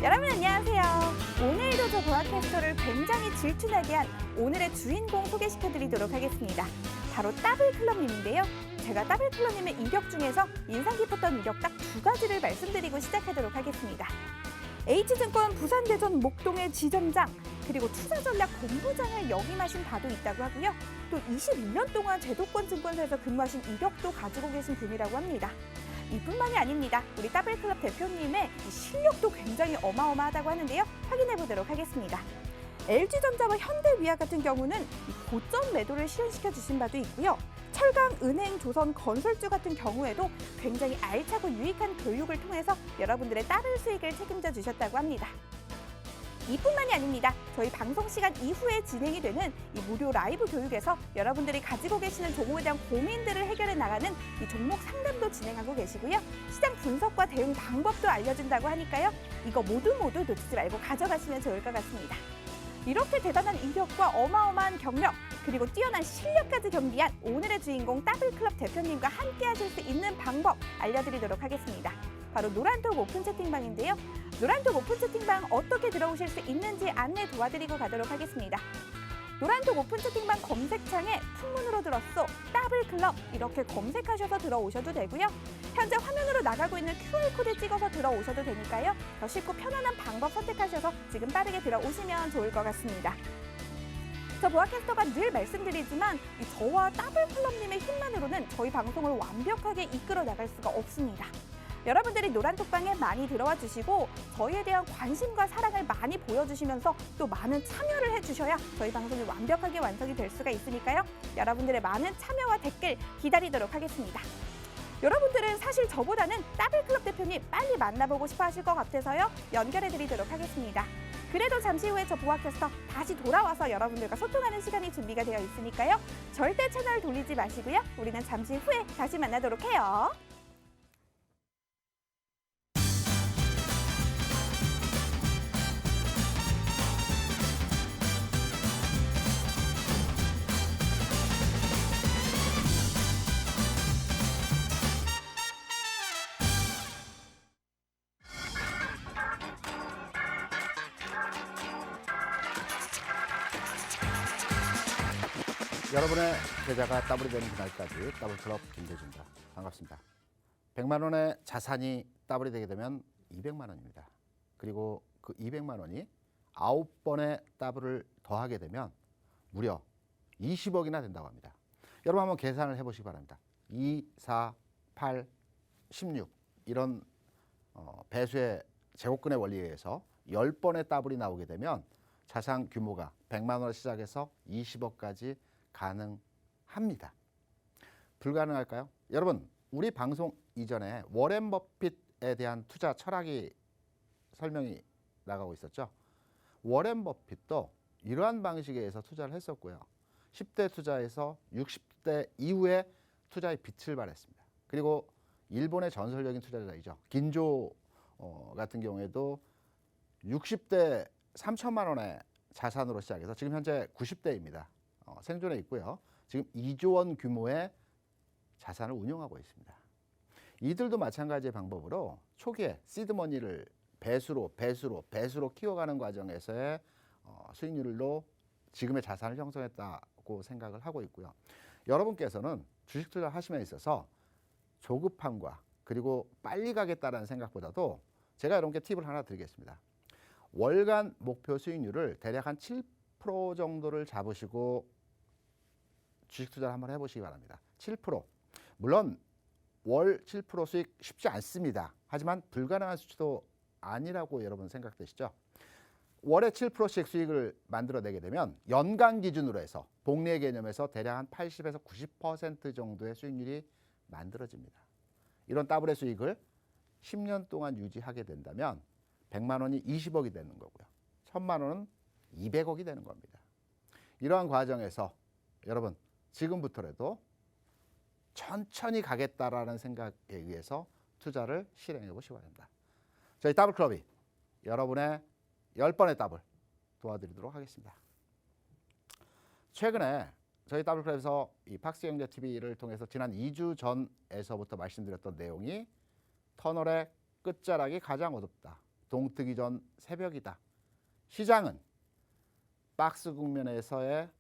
여러분 안녕하세요. 오늘도 저 보아캐스터를 굉장히 질투나게 한 오늘의 주인공 소개시켜드리도록 하겠습니다. 바로 따블클럽님인데요. 제가 따블클럽님의 이력 중에서 인상 깊었던 이력 딱 두 가지를 말씀드리고 시작하도록 하겠습니다. H증권 부산대전 목동의 지점장, 그리고 투자전략 본부장을 역임하신 바도 있다고 하고요. 또 21년 동안 제도권 증권사에서 근무하신 이력도 가지고 계신 분이라고 합니다. 이뿐만이 아닙니다. 우리 따블클럽 대표님의 실력도 굉장히 어마어마하다고 하는데요. 확인해 보도록 하겠습니다. LG전자와 현대위아 같은 경우는 고점 매도를 실현시켜 주신 바도 있고요. 철강, 은행, 조선, 건설주 같은 경우에도 굉장히 알차고 유익한 교육을 통해서 여러분들의 따블 수익을 책임져 주셨다고 합니다. 이뿐만이 아닙니다. 저희 방송 시간 이후에 진행이 되는 이 무료 라이브 교육에서 여러분들이 가지고 계시는 종목에 대한 고민들을 해결해 나가는 이 종목 상담도 진행하고 계시고요. 시장 분석과 대응 방법도 알려준다고 하니까요. 이거 모두 놓치지 말고 가져가시면 좋을 것 같습니다. 이렇게 대단한 이력과 어마어마한 경력, 그리고 뛰어난 실력까지 겸비한 오늘의 주인공 따블클럽 대표님과 함께 하실 수 있는 방법 알려드리도록 하겠습니다. 바로 노란톡 오픈 채팅방인데요. 노란톡 오픈 채팅방 어떻게 들어오실 수 있는지 안내 도와드리고 가도록 하겠습니다. 노란톡 오픈 채팅방 검색창에 풍문으로 들었어 따블클럽 이렇게 검색하셔서 들어오셔도 되고요. 현재 화면으로 나가고 있는 QR코드 찍어서 들어오셔도 되니까요. 더 쉽고 편안한 방법 선택하셔서 지금 빠르게 들어오시면 좋을 것 같습니다. 저 보아캐스터가 늘 말씀드리지만 저와 따블클럽님의 힘만으로는 저희 방송을 완벽하게 이끌어 나갈 수가 없습니다. 여러분들이 노란톡방에 많이 들어와 주시고 저희에 대한 관심과 사랑을 많이 보여주시면서 또 많은 참여를 해주셔야 저희 방송이 완벽하게 완성이 될 수가 있으니까요. 여러분들의 많은 참여와 댓글 기다리도록 하겠습니다. 여러분들은 사실 저보다는 따블클럽 대표님 빨리 만나보고 싶어 하실 것 같아서요. 연결해드리도록 하겠습니다. 그래도 잠시 후에 저 보아캐스터 다시 돌아와서 여러분들과 소통하는 시간이 준비가 되어 있으니까요. 절대 채널 돌리지 마시고요. 우리는 잠시 후에 다시 만나도록 해요. 여러분의 계좌가 더블이 되는 그날까지 더블클럽 김대준입니다. 반갑습니다. 100만 원의 자산이 더블이 되게 되면 200만 원입니다. 그리고 그 200만 원이 9번의 더블을 더하게 되면 무려 20억이나 된다고 합니다. 여러분 한번 계산을 해보시기 바랍니다. 2, 4, 8, 16 이런 배수의 제곱근의 원리에 의해서 10번의 더블이 나오게 되면 자산 규모가 100만 원을 시작해서 20억까지 가능합니다. 불가능할까요? 여러분, 우리 방송 이전에 워렌 버핏에 대한 투자 철학이 설명이 나가고 있었죠. 워렌 버핏도 이러한 방식에 의해서 투자를 했었고요. 10대 투자에서 60대 이후에 투자의 빛을 발했습니다. 그리고 일본의 전설적인 투자자이죠. 긴조 같은 경우에도 60대 3천만 원의 자산으로 시작해서 지금 현재 90대입니다. 생존해 있고요. 지금 2조 원 규모의 자산을 운용하고 있습니다. 이들도 마찬가지의 방법으로 초기에 시드머니를 배수로 키워가는 과정에서의 수익률로 지금의 자산을 형성했다고 생각을 하고 있고요. 여러분께서는 주식 투자를 하심에 있어서 조급함과 그리고 빨리 가겠다는 생각보다도 제가 여러분께 팁을 하나 드리겠습니다. 월간 목표 수익률을 대략 한 7% 정도를 잡으시고 주식 투자를 한번 해보시기 바랍니다. 7%. 물론 월 7% 수익 쉽지 않습니다. 하지만 불가능한 수치도 아니라고 여러분 생각되시죠? 월에 7%씩 수익을 만들어내게 되면 연간 기준으로 해서 복리의 개념에서 대략 한 80에서 90% 정도의 수익률이 만들어집니다. 이런 더블의 수익을 10년 동안 유지하게 된다면 100만 원이 20억이 되는 거고요. 1000만 원은 200억이 되는 겁니다. 이러한 과정에서 여러분 지금부터라도 천천히 가겠다라는 생각에 의해서 투자를 실행해 보시기 바랍니다. 저희 더블클럽이 여러분의 10번의 더블 도와드리도록 하겠습니다. 최근에 저희 더블클럽에서 이 팍스경제TV를 통해서 지난 2주 전에서부터 말씀드렸던 내용이 터널의 끝자락이 가장 어둡다. 동트기 전 새벽이다. 시장은 박스 국면에서의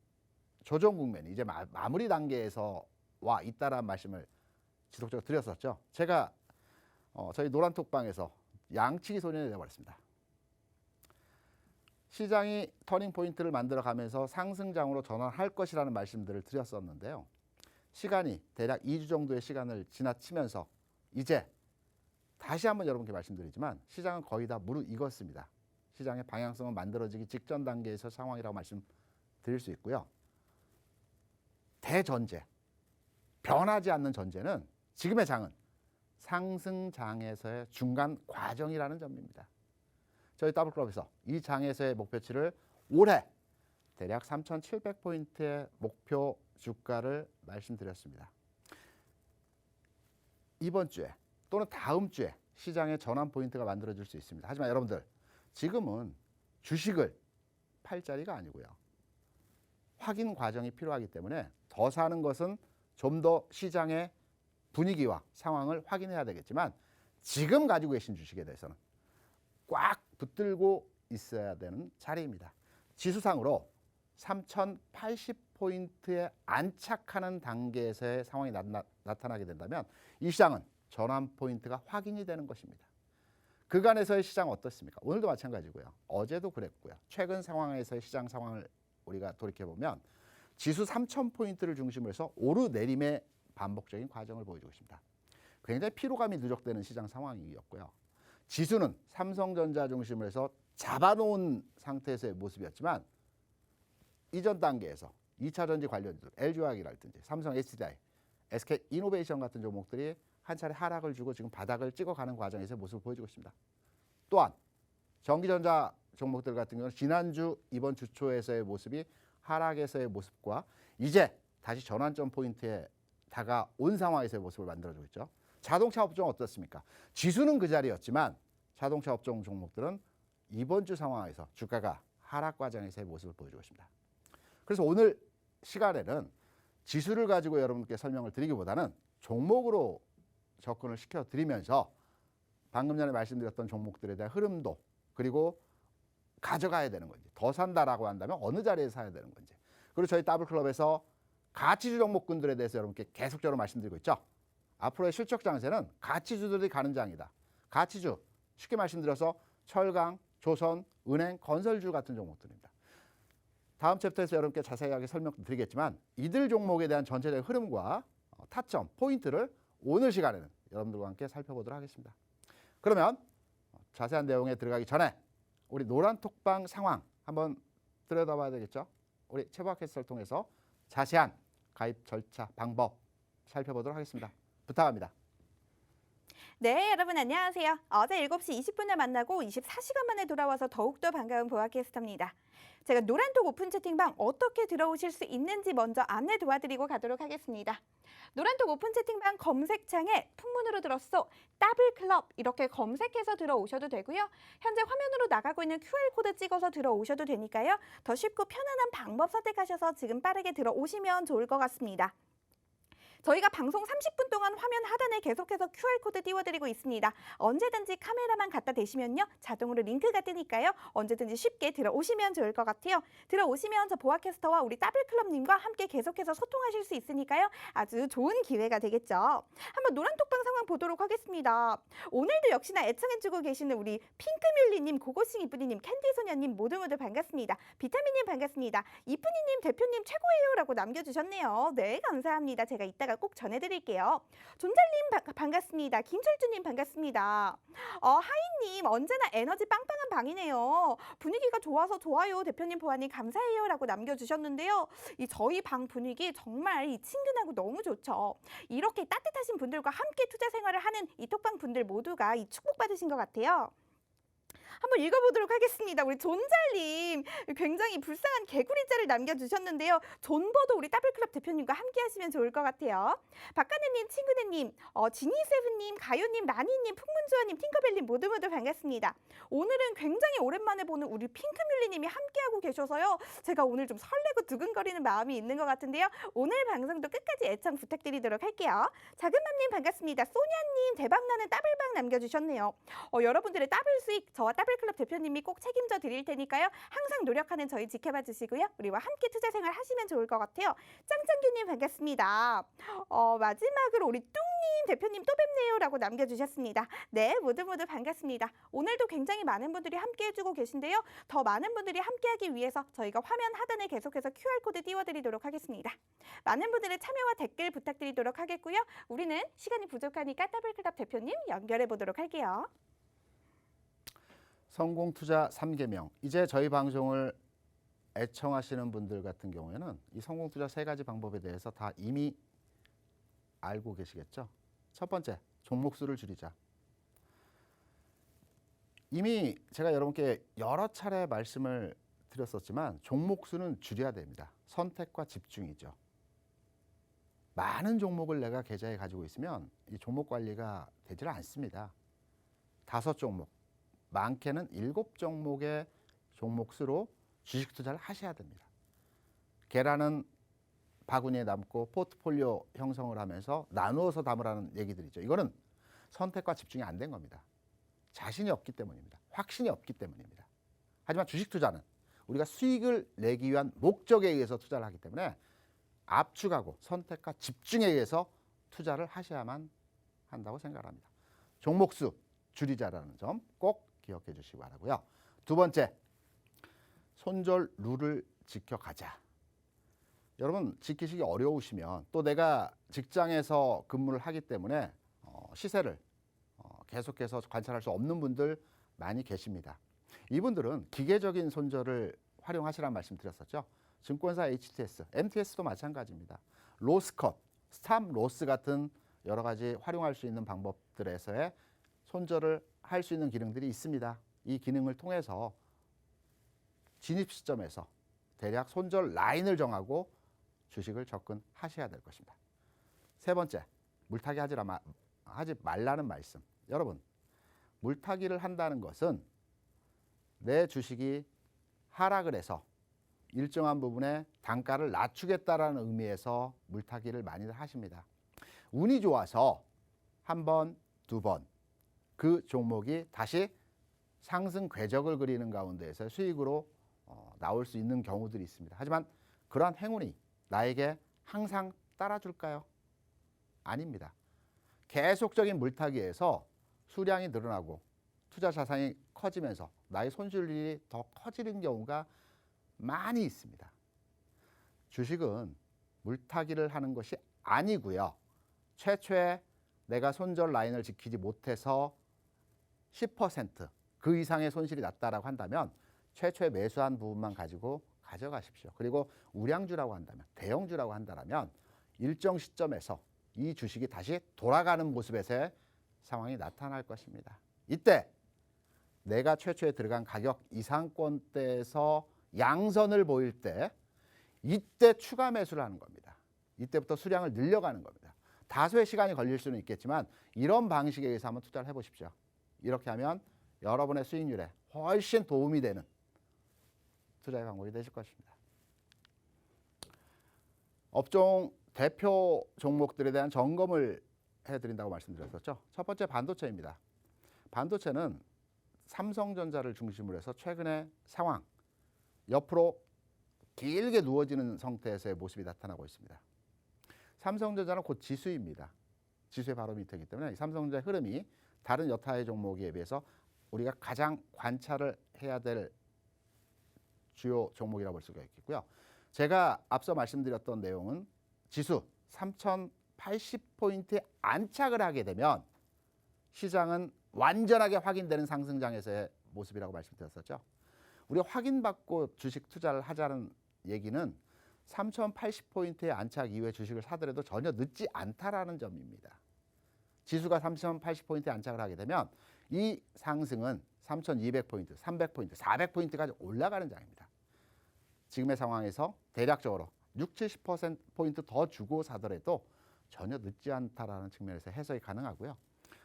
조정 국면이 이제 마무리 단계에서 와 있다라는 말씀을 지속적으로 드렸었죠. 제가 저희 노란톡방에서 양치기 소년이 되어버렸습니다. 시장이 터닝 포인트를 만들어가면서 상승장으로 전환할 것이라는 말씀들을 드렸었는데요. 시간이 대략 2주 정도의 시간을 지나치면서 이제 다시 한번 여러분께 말씀드리지만 시장은 거의 다 무르익었습니다. 시장의 방향성은 만들어지기 직전 단계에서 상황이라고 말씀드릴 수 있고요. 대전제, 변하지 않는 전제는 지금의 장은 상승장에서의 중간 과정이라는 점입니다. 저희 더블클럽에서 이 장에서의 목표치를 올해 대략 3,700포인트의 목표 주가를 말씀드렸습니다. 이번 주에 또는 다음 주에 시장의 전환 포인트가 만들어질 수 있습니다. 하지만 여러분들 지금은 주식을 팔 자리가 아니고요. 확인 과정이 필요하기 때문에 더 사는 것은 좀 더 시장의 분위기와 상황을 확인해야 되겠지만 지금 가지고 계신 주식에 대해서는 꽉 붙들고 있어야 되는 자리입니다. 지수상으로 3,080포인트에 안착하는 단계에서의 상황이 나타나게 된다면 이 시장은 전환 포인트가 확인이 되는 것입니다. 그간에서의 시장 어떻습니까? 오늘도 마찬가지고요. 어제도 그랬고요. 최근 상황에서의 시장 상황을 우리가 돌이켜보면 지수 3,000포인트를 중심으로 해서 오르내림의 반복적인 과정을 보여주고 있습니다. 굉장히 피로감이 누적되는 시장 상황이었고요. 지수는 삼성전자 중심으로 해서 잡아놓은 상태에서의 모습이었지만 이전 단계에서 2차 전지 관련주들, LG화학이라든지 삼성 SDI, SK이노베이션 같은 종목들이 한 차례 하락을 주고 지금 바닥을 찍어가는 과정에서 모습을 보여주고 있습니다. 또한 전기전자 종목들 같은 경우는 지난주 이번 주 초에서의 모습이 하락에서의 모습과 이제 다시 전환점 포인트에 다가온 상황에서의 모습을 만들어주고 있죠. 자동차 업종 어떻습니까? 지수는 그 자리였지만 자동차 업종 종목들은 이번 주 상황에서 주가가 하락 과정에서의 모습을 보여주고 있습니다. 그래서 오늘 시간에는 지수를 가지고 여러분께 설명을 드리기보다는 종목으로 접근을 시켜드리면서 방금 전에 말씀드렸던 종목들에 대한 흐름도 그리고 가져가야 되는 건지 더 산다라고 한다면 어느 자리에 사야 되는 건지 그리고 저희 더블클럽에서 가치주 종목군들에 대해서 여러분께 계속적으로 말씀드리고 있죠. 앞으로의 실적 장세는 가치주들이 가는 장이다. 가치주 쉽게 말씀드려서 철강, 조선, 은행, 건설주 같은 종목들입니다. 다음 챕터에서 여러분께 자세하게 설명드리겠지만 이들 종목에 대한 전체적인 흐름과 타점, 포인트를 오늘 시간에는 여러분들과 함께 살펴보도록 하겠습니다. 그러면 자세한 내용에 들어가기 전에 우리 노란톡방 상황 한번 들여다봐야 되겠죠. 우리 최부학 캐스터를 통해서 자세한 가입 절차, 방법 살펴보도록 하겠습니다. 부탁합니다. 네, 여러분 안녕하세요. 어제 7시 20분에 만나고 24시간 만에 돌아와서 더욱더 반가운 보아캐스터입니다. 제가 노란톡 오픈 채팅방 어떻게 들어오실 수 있는지 먼저 안내 도와드리고 가도록 하겠습니다. 노란톡 오픈 채팅방 검색창에 풍문으로 들었어 더블클럽 이렇게 검색해서 들어오셔도 되고요. 현재 화면으로 나가고 있는 QR코드 찍어서 들어오셔도 되니까요. 더 쉽고 편안한 방법 선택하셔서 지금 빠르게 들어오시면 좋을 것 같습니다. 저희가 방송 30분 동안 화면 하단에 계속해서 QR코드 띄워드리고 있습니다. 언제든지 카메라만 갖다 대시면요. 자동으로 링크가 뜨니까요. 언제든지 쉽게 들어오시면 좋을 것 같아요. 들어오시면 저 보아캐스터와 우리 더블클럽님과 함께 계속해서 소통하실 수 있으니까요. 아주 좋은 기회가 되겠죠. 한번 노란톡방 상황 보도록 하겠습니다. 오늘도 역시나 애청해주고 계시는 우리 핑크뮬리님, 고고싱 이쁜이님, 캔디소녀님 모두 반갑습니다. 비타민님 반갑습니다. 이쁜이님, 대표님 최고예요 라고 남겨주셨네요. 네, 감사합니다. 제가 이따가 꼭 전해드릴게요. 존잘님 반갑습니다. 김철주님 반갑습니다. 하이님 언제나 에너지 빵빵한 방이네요. 분위기가 좋아서 좋아요. 대표님, 보아님 감사해요 라고 남겨주셨는데요. 이 저희 방 분위기 정말 친근하고 너무 좋죠. 이렇게 따뜻하신 분들과 함께 투자 생활을 하는 이 톡방 분들 모두가 이 축복받으신 것 같아요. 한번 읽어보도록 하겠습니다. 우리 존잘님 굉장히 불쌍한 개구리자를 남겨주셨는데요. 존버도 우리 더블클럽 대표님과 함께 하시면 좋을 것 같아요. 박하늘님, 친구네님, 지니세븐님, 가요님, 라니님, 풍문주아님, 팅커벨님 모두 반갑습니다. 오늘은 굉장히 오랜만에 보는 우리 핑크뮬리님이 함께하고 계셔서요. 제가 오늘 좀 설레고 두근거리는 마음이 있는 것 같은데요. 오늘 방송도 끝까지 애청 부탁드리도록 할게요. 작은맘님 반갑습니다. 소냐님 대박나는 더블방 남겨주셨네요. 여러분들의 더블 수익 저와 더블클럽 대표님이 꼭 책임져 드릴 테니까요. 항상 노력하는 저희 지켜봐 주시고요. 우리와 함께 투자 생활 하시면 좋을 것 같아요. 짱짱규님 반갑습니다. 마지막으로 우리 뚱님 대표님 또 뵙네요 라고 남겨주셨습니다. 네, 모두 반갑습니다. 오늘도 굉장히 많은 분들이 함께 해주고 계신데요. 더 많은 분들이 함께하기 위해서 저희가 화면 하단에 계속해서 QR코드 띄워드리도록 하겠습니다. 많은 분들의 참여와 댓글 부탁드리도록 하겠고요. 우리는 시간이 부족하니까 더블클럽 대표님 연결해 보도록 할게요. 성공투자 3계명. 이제 저희 방송을 애청하시는 분들 같은 경우에는 이 성공투자 3가지 방법에 대해서 다 이미 알고 계시겠죠. 첫 번째, 종목수를 줄이자. 이미 제가 여러분께 여러 차례 말씀을 드렸었지만 종목수는 줄여야 됩니다. 선택과 집중이죠. 많은 종목을 내가 계좌에 가지고 있으면 이 종목 관리가 되질 않습니다. 5종목, 많게는 7종목의 종목수로 주식 투자를 하셔야 됩니다. 계란은 바구니에 담고 포트폴리오 형성을 하면서 나누어서 담으라는 얘기들이죠. 이거는 선택과 집중이 안 된 겁니다. 자신이 없기 때문입니다. 확신이 없기 때문입니다. 하지만 주식 투자는 우리가 수익을 내기 위한 목적에 의해서 투자를 하기 때문에 압축하고 선택과 집중에 의해서 투자를 하셔야만 한다고 생각합니다. 종목수 줄이자라는 점 꼭 기억해 주시기 바라고요. 두 번째, 손절 룰을 지켜가자. 여러분 지키시기 어려우시면 또 내가 직장에서 근무를 하기 때문에 시세를 계속해서 관찰할 수 없는 분들 많이 계십니다. 이분들은 기계적인 손절을 활용하시라는 말씀 드렸었죠. 증권사 HTS, MTS도 마찬가지입니다. 로스컷, 스탑 로스 같은 여러 가지 활용할 수 있는 방법들에서의 손절을 할 수 있는 기능들이 있습니다. 이 기능을 통해서 진입 시점에서 대략 손절 라인을 정하고 주식을 접근하셔야 될 것입니다. 세 번째, 물타기 하지 말라는 말씀. 여러분, 물타기를 한다는 것은 내 주식이 하락을 해서 일정한 부분의 단가를 낮추겠다라는 의미에서 물타기를 많이들 하십니다. 운이 좋아서 한 번, 두 번 그 종목이 다시 상승 궤적을 그리는 가운데에서 수익으로 나올 수 있는 경우들이 있습니다. 하지만 그러한 행운이 나에게 항상 따라줄까요? 아닙니다. 계속적인 물타기에서 수량이 늘어나고 투자 자산이 커지면서 나의 손실이 더 커지는 경우가 많이 있습니다. 주식은 물타기를 하는 것이 아니고요. 최초에 내가 손절 라인을 지키지 못해서 10% 그 이상의 손실이 났다라고 한다면 최초에 매수한 부분만 가지고 가져가십시오. 그리고 우량주라고 한다면, 대형주라고 한다면 일정 시점에서 이 주식이 다시 돌아가는 모습에서의 상황이 나타날 것입니다. 이때 내가 최초에 들어간 가격 이상권대에서 양선을 보일 때 이때 추가 매수를 하는 겁니다. 이때부터 수량을 늘려가는 겁니다. 다소의 시간이 걸릴 수는 있겠지만 이런 방식에 의해서 한번 투자를 해보십시오. 이렇게 하면 여러분의 수익률에 훨씬 도움이 되는 투자의 방법이 되실 것입니다. 업종 대표 종목들에 대한 점검을 해드린다고 말씀드렸었죠. 첫 번째 반도체입니다. 반도체는 삼성전자를 중심으로 해서 최근의 상황, 옆으로 길게 누워지는 상태에서의 모습이 나타나고 있습니다. 삼성전자는 곧 지수입니다. 지수의 바로 밑이기 때문에 이 삼성전자의 흐름이 다른 여타의 종목에 비해서 우리가 가장 관찰을 해야 될 주요 종목이라고 볼 수가 있겠고요. 제가 앞서 말씀드렸던 내용은 지수 3080포인트에 안착을 하게 되면 시장은 완전하게 확인되는 상승장에서의 모습이라고 말씀드렸었죠. 우리가 확인받고 주식 투자를 하자는 얘기는 3080포인트에 안착 이후에 주식을 사더라도 전혀 늦지 않다라는 점입니다. 지수가 3080포인트에 안착을 하게 되면 이 상승은 3,200포인트, 300포인트, 400포인트까지 올라가는 장입니다. 지금의 상황에서 대략적으로 60, 70%포인트 더 주고 사더라도 전혀 늦지 않다라는 측면에서 해석이 가능하고요.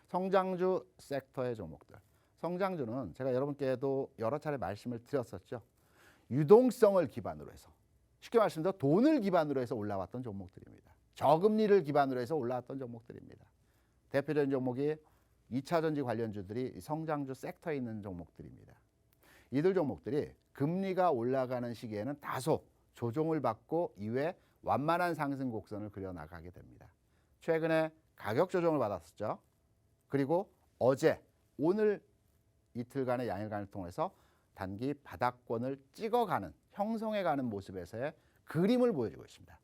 성장주 섹터의 종목들. 성장주는 제가 여러분께도 여러 차례 말씀을 드렸었죠. 유동성을 기반으로 해서, 쉽게 말씀드려 돈을 기반으로 해서 올라왔던 종목들입니다. 저금리를 기반으로 해서 올라왔던 종목들입니다. 대표적인 종목이 2차 전지 관련주들이 성장주 섹터에 있는 종목들입니다. 이들 종목들이 금리가 올라가는 시기에는 다소 조정을 받고 이후에 완만한 상승 곡선을 그려나가게 됩니다. 최근에 가격 조정을 받았었죠. 그리고 어제, 오늘 이틀간의 양일간을 통해서 단기 바닥권을 찍어가는, 형성해가는 모습에서의 그림을 보여주고 있습니다.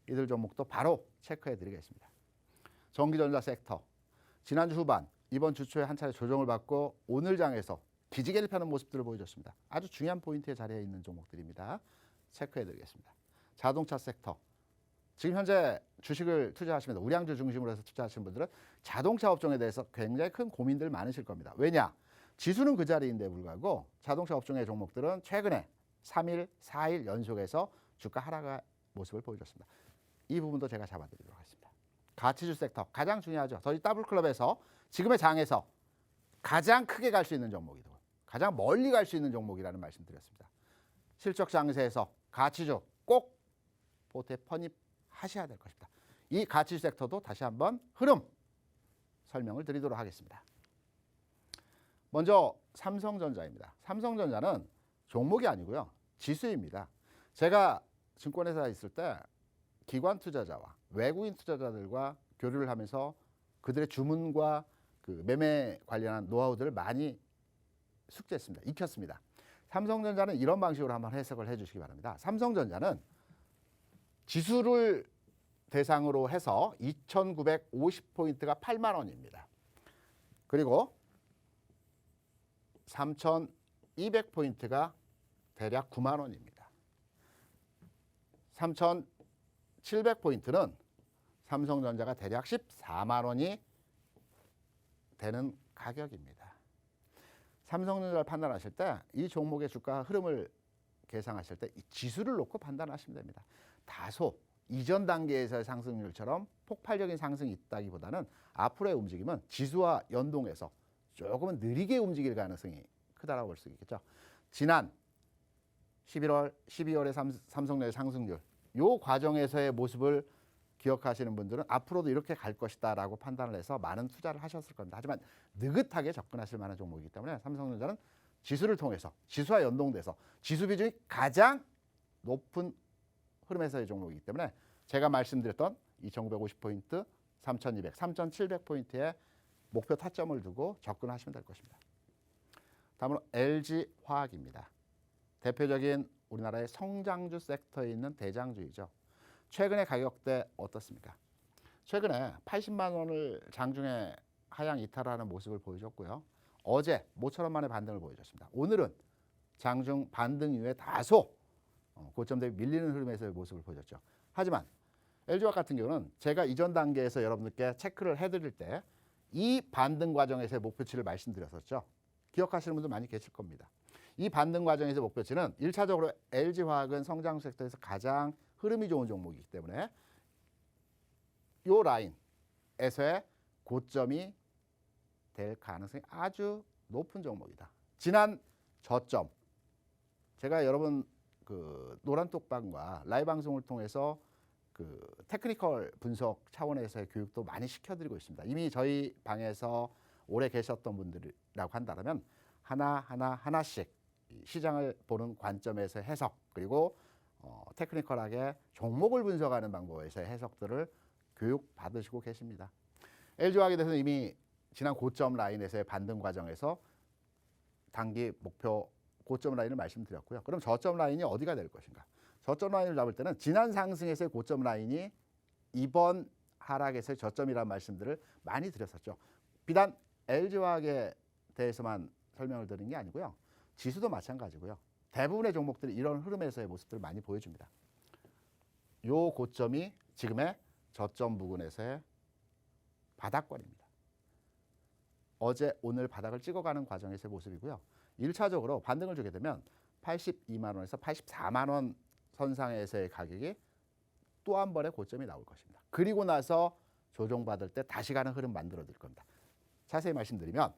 이들 종목도 바로 체크해드리겠습니다. 전기전자 섹터, 지난주 후반, 이번 주 초에 한 차례 조정을 받고 오늘 장에서 기지개를 펴는 모습들을 보여줬습니다. 아주 중요한 포인트에 자리해 있는 종목들입니다. 체크해드리겠습니다. 자동차 섹터, 지금 현재 주식을 투자하시면서 우량주 중심으로 해서 투자하시는 분들은 자동차 업종에 대해서 굉장히 큰 고민들 많으실 겁니다. 왜냐? 지수는 그 자리인데 불구하고 자동차 업종의 종목들은 최근에 3일, 4일 연속해서 주가 하락의 모습을 보여줬습니다. 이 부분도 제가 잡아드리도록 하겠습니다. 가치주 섹터, 가장 중요하죠. 저희 더블클럽에서 지금의 장에서 가장 크게 갈 수 있는 종목이고 가장 멀리 갈 수 있는 종목이라는 말씀 드렸습니다. 실적 장세에서 가치주 꼭 포트에 편입하셔야 될 것입니다. 이 가치주 섹터도 다시 한번 흐름 설명을 드리도록 하겠습니다. 먼저 삼성전자입니다. 삼성전자는 종목이 아니고요. 지수입니다. 제가 증권회사에 있을 때 기관 투자자와 외국인 투자자들과 교류를 하면서 그들의 주문과 그 매매 관련한 노하우들을 많이 숙지했습니다. 익혔습니다. 삼성전자는 이런 방식으로 한번 해석을 해주시기 바랍니다. 삼성전자는 지수를 대상으로 해서 2,950포인트가 8만 원입니다. 그리고 3,200포인트가 대략 9만 원입니다. 3,700포인트는 삼성전자가 대략 14만 원이 되는 가격입니다. 삼성전자를 판단하실 때 이 종목의 주가 흐름을 계상하실 때 이 지수를 놓고 판단하시면 됩니다. 다소 이전 단계에서의 상승률처럼 폭발적인 상승이 있다기보다는 앞으로의 움직임은 지수와 연동해서 조금은 느리게 움직일 가능성이 크다라고 볼 수 있겠죠. 지난 11월, 12월의 삼성전자의 상승률, 이 과정에서의 모습을 기억하시는 분들은 앞으로도 이렇게 갈 것이다라고 판단을 해서 많은 투자를 하셨을 겁니다. 하지만 느긋하게 접근하실 만한 종목이기 때문에 삼성전자는 지수를 통해서 지수와 연동돼서 지수 비중이 가장 높은 흐름에서의 종목이기 때문에 제가 말씀드렸던 2,950포인트, 3,200, 3,700포인트의 목표 타점을 두고 접근하시면 될 것입니다. 다음으로 LG화학입니다. 대표적인 우리나라의 성장주 섹터에 있는 대장주이죠. 최근의 가격대 어떻습니까? 최근에 80만 원을 장중에 하향 이탈하는 모습을 보여줬고요. 어제 모처럼 만의 반등을 보여줬습니다. 오늘은 장중 반등 이후에 다소 고점 대비 밀리는 흐름에서의 모습을 보여줬죠. 하지만 LG화학 같은 경우는 제가 이전 단계에서 여러분들께 체크를 해드릴 때 이 반등 과정에서의 목표치를 말씀드렸었죠. 기억하시는 분들 많이 계실 겁니다. 이 반등 과정에서 목표치는 1차적으로 LG화학은 성장 섹터에서 가장 흐름이 좋은 종목이기 때문에 이 라인에서의 고점이 될 가능성이 아주 높은 종목이다. 지난 저점, 제가 여러분 그 노란 톡방과 라이브 방송을 통해서 그 테크니컬 분석 차원에서의 교육도 많이 시켜드리고 있습니다. 이미 저희 방에서 오래 계셨던 분들이라고 한다면 하나씩 시장을 보는 관점에서 해석, 그리고 테크니컬하게 종목을 분석하는 방법에서의 해석들을 교육 받으시고 계십니다. LG화학에 대해서는 이미 지난 고점 라인에서의 반등 과정에서 단기 목표 고점 라인을 말씀드렸고요. 그럼 저점 라인이 어디가 될 것인가? 저점 라인을 잡을 때는 지난 상승에서의 고점 라인이 이번 하락에서의 저점이라는 말씀들을 많이 드렸었죠. 비단 LG화학에 대해서만 설명을 드린 게 아니고요. 지수도 마찬가지고요. 대부분의 종목들이 이런 흐름에서의 모습들을 많이 보여줍니다. 이 고점이 지금의 저점 부근에서의 바닥권입니다. 어제 오늘 바닥을 찍어가는 과정에서의 모습이고요. 1차적으로 반등을 주게 되면 82만 원에서 84만 원 선상에서의 가격이 또 한 번의 고점이 나올 것입니다. 그리고 나서 조정받을 때 다시 가는 흐름 만들어질 겁니다. 자세히 말씀드리면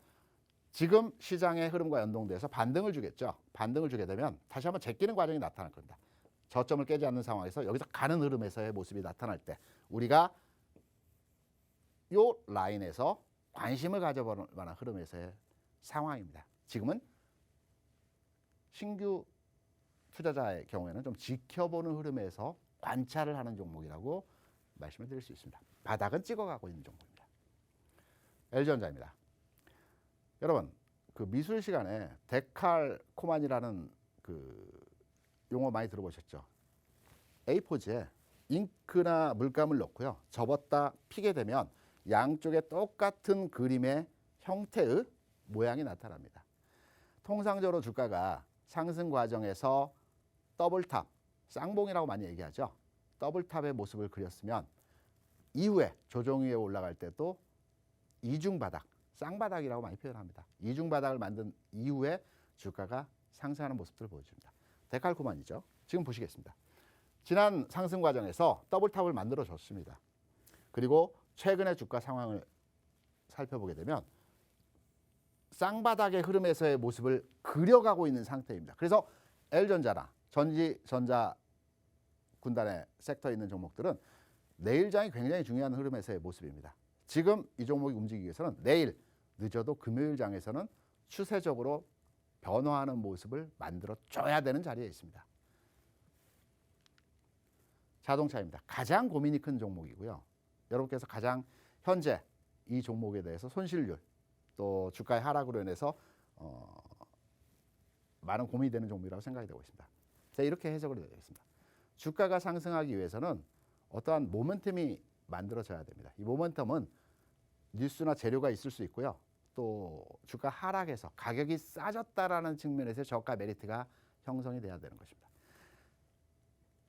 지금 시장의 흐름과 연동돼서 반등을 주겠죠. 반등을 주게 되면 다시 한번 제끼는 과정이 나타날 겁니다. 저점을 깨지 않는 상황에서 여기서 가는 흐름에서의 모습이 나타날 때 우리가 요 라인에서 관심을 가져볼 만한 흐름에서의 상황입니다. 지금은 신규 투자자의 경우에는 좀 지켜보는 흐름에서 관찰을 하는 종목이라고 말씀을 드릴 수 있습니다. 바닥은 찍어가고 있는 종목입니다. LG전자입니다. 여러분 그 미술 시간에 데칼코만이라는 그 용어 많이 들어보셨죠? A4지에 잉크나 물감을 넣고요. 접었다 피게 되면 양쪽에 똑같은 그림의 형태의 모양이 나타납니다. 통상적으로 주가가 상승 과정에서 더블탑, 쌍봉이라고 많이 얘기하죠. 더블탑의 모습을 그렸으면 이후에 조정 위에 올라갈 때도 이중바닥, 쌍바닥이라고 많이 표현합니다. 이중바닥을 만든 이후에 주가가 상승하는 모습들을 보여줍니다. 데칼코만이죠. 지금 보시겠습니다. 지난 상승 과정에서 더블탑을 만들어 줬습니다. 그리고 최근의 주가 상황을 살펴보게 되면 쌍바닥의 흐름에서의 모습을 그려가고 있는 상태입니다. 그래서 L전자나 전지전자 군단의 섹터에 있는 종목들은 내일장이 굉장히 중요한 흐름에서의 모습입니다. 지금 이 종목이 움직이기 위해서는 내일 늦어도 금요일장에서는 추세적으로 변화하는 모습을 만들어 줘야 되는 자리에 있습니다. 자동차입니다. 가장 고민이 큰 종목이고요. 여러분께서 가장 현재 이 종목에 대해서 손실률 또 주가의 하락으로 인해서 많은 고민이 되는 종목이라고 생각이 되고 있습니다. 자, 이렇게 해석을 드리겠습니다. 주가가 상승하기 위해서는 어떠한 모멘텀이 만들어져야 됩니다. 이 모멘텀은 뉴스나 재료가 있을 수 있고요. 또 주가 하락해서 가격이 싸졌다라는 측면에서 저가 메리트가 형성이 돼야 되는 것입니다.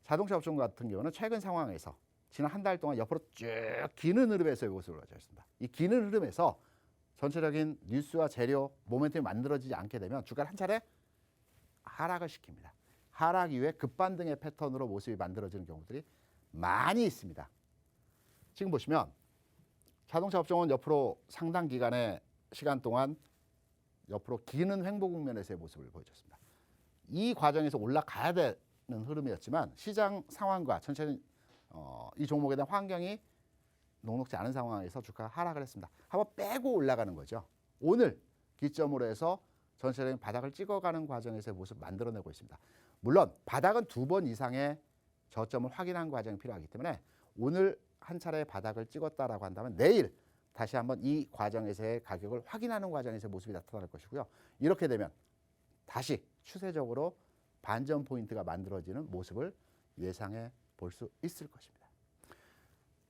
자동차 업종 같은 경우는 최근 상황에서 지난 한 달 동안 옆으로 쭉 기는 흐름에서의 모습을 가져있습니다. 이 기는 흐름에서 전체적인 뉴스와 재료, 모멘텀이 만들어지지 않게 되면 주가를 한 차례 하락을 시킵니다. 하락 이후에 급반등의 패턴으로 모습이 만들어지는 경우들이 많이 있습니다. 지금 보시면 자동차 업종은 옆으로 상당 기간의 시간 동안 옆으로 기는 횡보 국면에서의 모습을 보여줬습니다. 이 과정에서 올라가야 되는 흐름이었지만 시장 상황과 전체적인 이 종목에 대한 환경이 녹록지 않은 상황에서 주가가 하락을 했습니다. 한번 빼고 올라가는 거죠. 오늘 기점으로 해서 전체적인 바닥을 찍어가는 과정에서의 모습을 만들어내고 있습니다. 물론 바닥은 2번 이상의 저점을 확인한 과정이 필요하기 때문에 오늘 한 차례 바닥을 찍었다라고 한다면 내일 다시 한번 이 과정에서의 가격을 확인하는 과정에서의 모습이 나타날 것이고요. 이렇게 되면 다시 추세적으로 반전 포인트가 만들어지는 모습을 예상해 볼 수 있을 것입니다.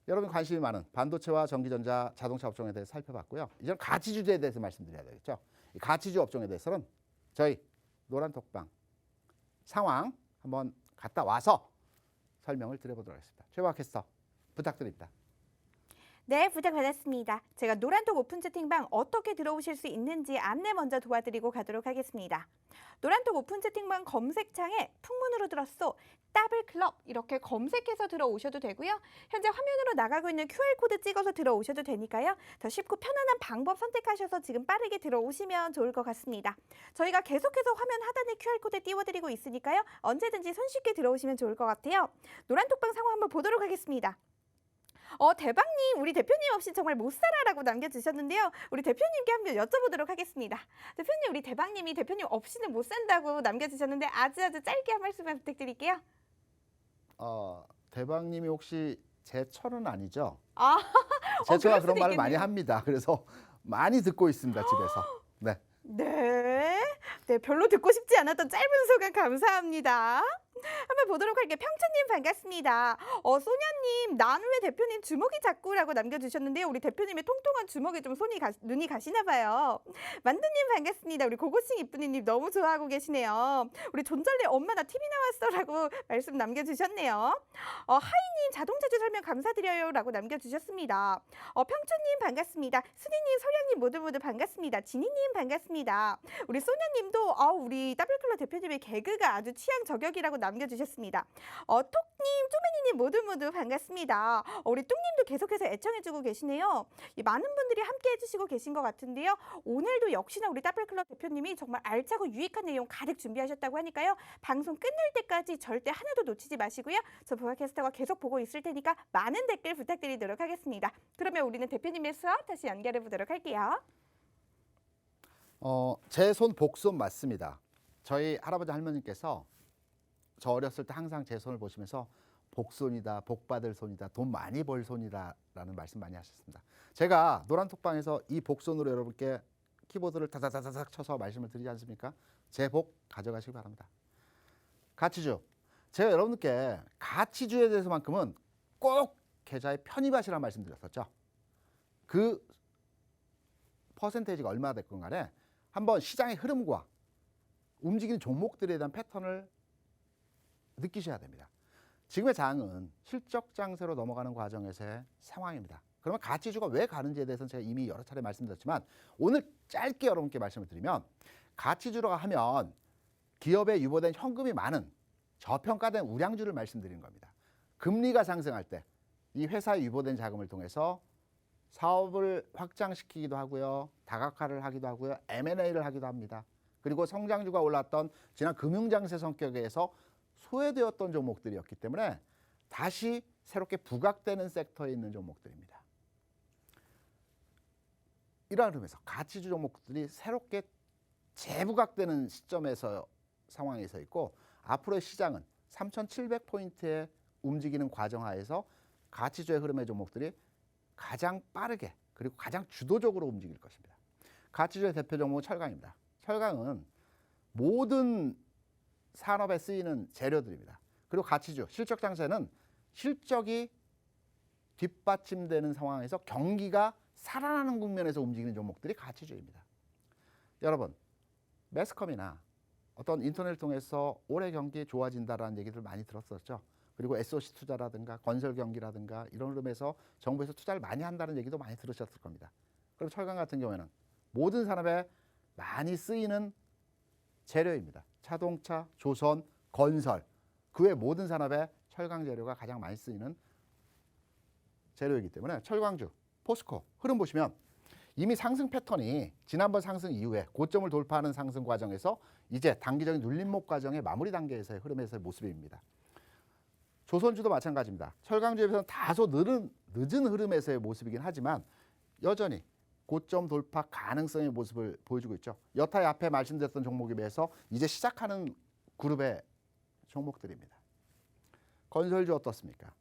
여러분 관심이 많은 반도체와 전기전자, 자동차 업종에 대해서 살펴봤고요. 이제는 가치주에 대해서 말씀드려야 되겠죠. 이 가치주 업종에 대해서는 저희 노란톡방 상황 한번 갔다 와서 설명을 드려보도록 하겠습니다. 최박 캐스터 부탁드립니다. 네, 부탁받았습니다. 제가 노란톡 오픈 채팅방 어떻게 들어오실 수 있는지 안내 먼저 도와드리고 가도록 하겠습니다. 노란톡 오픈 채팅방 검색창에 풍문으로 들었소 더블클럽 이렇게 검색해서 들어오셔도 되고요. 현재 화면으로 나가고 있는 QR코드 찍어서 들어오셔도 되니까요. 더 쉽고 편안한 방법 선택하셔서 지금 빠르게 들어오시면 좋을 것 같습니다. 저희가 계속해서 화면 하단에 QR코드 띄워드리고 있으니까요. 언제든지 손쉽게 들어오시면 좋을 것 같아요. 노란톡방 상황 한번 보도록 하겠습니다. 대박님, 우리 대표님 없이 정말 못 살아라고 남겨주셨는데요. 우리 대표님께 한번 여쭤보도록 하겠습니다. 대표님, 우리 대박님이 대표님 없이는 못 산다고 남겨주셨는데 아주 짧게 한 말씀만 부탁드릴게요. 대박님이 혹시 제철은 아니죠? 아, 제철가 그럴 그런 수도 말을 있겠네요. 많이 합니다. 그래서 많이 듣고 있습니다, 집에서. 네. 네, 별로 듣고 싶지 않았던 짧은 소감 감사합니다. 한번 보도록 할게요. 평천님 반갑습니다. 소냐님, 나누의 대표님 주먹이 자꾸라고 남겨주셨는데요. 우리 대표님의 통통한 주먹에 좀 눈이 가시나 봐요. 만두님 반갑습니다. 우리 고고싱 이쁜이님 너무 좋아하고 계시네요. 우리 존잘래 엄마 나 TV 나왔어라고 말씀 남겨주셨네요. 하이님 자동차주 설명 감사드려요라고 남겨주셨습니다. 평천님 반갑습니다. 순이님, 소량님 모두 반갑습니다. 지니님 반갑습니다. 우리 소냐님도 우리 더블클럽 대표님의 개그가 아주 취향 저격이라고 남겨주셨습니다. 톡님, 쪼매니님 모두 반갑습니다. 우리 뚱님도 계속해서 애청해주고 계시네요. 많은 분들이 함께 해주시고 계신 것 같은데요. 오늘도 역시나 우리 더블클럽 대표님이 정말 알차고 유익한 내용 가득 준비하셨다고 하니까요. 방송 끝날 때까지 절대 하나도 놓치지 마시고요. 저 보아캐스터가 계속 보고 있을 테니까 많은 댓글 부탁드리도록 하겠습니다. 그러면 우리는 대표님의 수업 다시 연결해 보도록 할게요. 제 손 복손 맞습니다. 저희 할아버지 할머니께서 저 어렸을 때 항상 제 손을 보시면서 복손이다, 복받을 손이다, 돈 많이 벌 손이다 라는 말씀 많이 하셨습니다. 제가 노란톡방에서 이 복손으로 여러분께 키보드를 다다다닥 쳐서 말씀을 드리지 않습니까? 제 복 가져가시기 바랍니다. 가치주. 제가 여러분께 가치주에 대해서만큼은 꼭 계좌에 편입하시라는 말씀 드렸었죠. 그 퍼센테이지가 얼마나 됐건 간에 한번 시장의 흐름과 움직이는 종목들에 대한 패턴을 느끼셔야 됩니다. 지금의 장은 실적 장세로 넘어가는 과정에서의 상황입니다. 그러면 가치주가 왜 가는지에 대해서는 제가 이미 여러 차례 말씀드렸지만 오늘 짧게 여러분께 말씀을 드리면 가치주라고 하면 기업에 유보된 현금이 많은 저평가된 우량주를 말씀드리는 겁니다. 금리가 상승할 때 이 회사에 유보된 자금을 통해서 사업을 확장시키기도 하고요. 다각화를 하기도 하고요. M&A를 하기도 합니다. 그리고 성장주가 올랐던 지난 금융장세 성격에서 소외되었던 종목들이었기 때문에 다시 새롭게 부각되는 섹터에 있는 종목들입니다. 이러한 의미에서 가치주 종목들이 새롭게 재부각되는 시점에서 상황에 서 있고 앞으로의 시장은 3,700포인트에 움직이는 과정 하에서 가치주의 흐름의 종목들이 가장 빠르게 그리고 가장 주도적으로 움직일 것입니다. 가치주의 대표 종목은 철강입니다. 철강은 모든 산업에 쓰이는 재료들입니다. 그리고 가치주, 실적 장세는 실적이 뒷받침되는 상황에서 경기가 살아나는 국면에서 움직이는 종목들이 가치주입니다. 여러분, 매스컴이나 어떤 인터넷을 통해서 올해 경기 좋아진다라는 얘기들 많이 들었었죠. 그리고 SOC 투자라든가 건설 경기라든가 이런 흐름에서 정부에서 투자를 많이 한다는 얘기도 많이 들으셨을 겁니다. 그럼 철강 같은 경우에는 모든 산업에 많이 쓰이는 재료입니다. 자동차, 조선, 건설, 그 외 모든 산업에 철강 재료가 가장 많이 쓰이는 재료이기 때문에 철강주, 포스코 흐름 보시면 이미 상승 패턴이 지난번 상승 이후에 고점을 돌파하는 상승 과정에서 이제 단기적인 눌림목 과정의 마무리 단계에서의 흐름에서의 모습입니다. 조선주도 마찬가지입니다. 철강주에 비해서는 다소 늦은 흐름에서의 모습이긴 하지만 여전히 고점 돌파 가능성의 모습을 보여주고 있죠. 여타 앞에 말씀드렸던 종목에 비해서 이제 시작하는 그룹의 종목들입니다. 건설주 어떻습니까?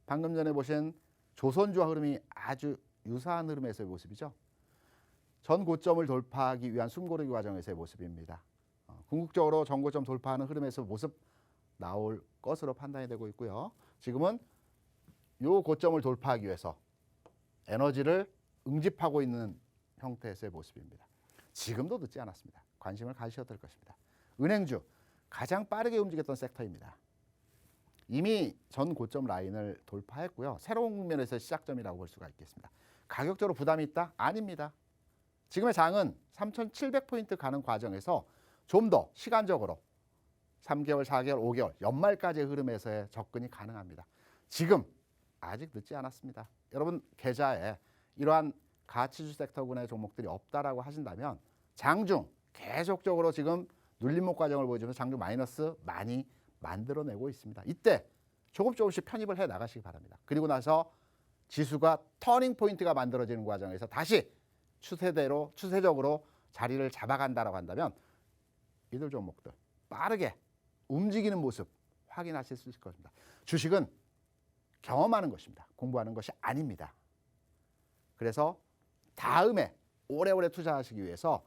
방금 전에 보신 조선주와 흐름이 아주 유사한 흐름에서의 모습이죠. 전 고점을 돌파하기 위한 숨고르기 과정에서의 모습입니다. 궁극적으로 전 고점 돌파하는 흐름에서 모습 나올 것으로 판단이 되고 있고요. 지금은 이 고점을 돌파하기 위해서 에너지를 응집하고 있는 형태에서의 모습입니다. 지금도 늦지 않았습니다. 관심을 가지셔야 될 것입니다. 은행주, 가장 빠르게 움직였던 섹터입니다. 이미 전 고점 라인을 돌파했고요. 새로운 국면에서의 시작점이라고 볼 수가 있겠습니다. 가격적으로 부담이 있다? 아닙니다. 지금의 장은 3,700포인트 가는 과정에서 좀 더 시간적으로 3개월, 4개월, 5개월, 연말까지의 흐름에서의 접근이 가능합니다. 지금 아직 늦지 않았습니다. 여러분 계좌에 이러한 가치주 섹터군의 종목들이 없다라고 하신다면 장중 계속적으로 지금 눌림목 과정을 보여주면서 장중 마이너스 많이 만들어내고 있습니다. 이때 조금씩 편입을 해 나가시기 바랍니다. 그리고 나서 지수가 터닝 포인트가 만들어지는 과정에서 다시 추세적으로 자리를 잡아간다라고 한다면 이들 종목들 빠르게 움직이는 모습 확인하실 수 있을 것입니다. 주식은 경험하는 것입니다. 공부하는 것이 아닙니다. 그래서 다음에 오래오래 투자하시기 위해서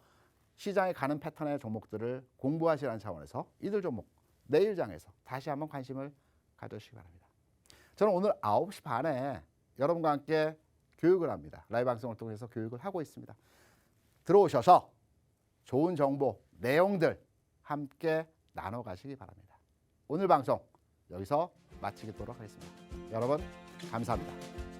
시장에 가는 패턴의 종목들을 공부하시라는 차원에서 이들 종목 내일장에서 다시 한번 관심을 가져주시기 바랍니다. 저는 오늘 9시 반에 여러분과 함께 교육을 합니다. 라이브 방송을 통해서 교육을 하고 있습니다. 들어오셔서 좋은 정보, 내용들 함께 나눠 가시기 바랍니다. 오늘 방송 여기서 마치도록 하겠습니다. 여러분 감사합니다.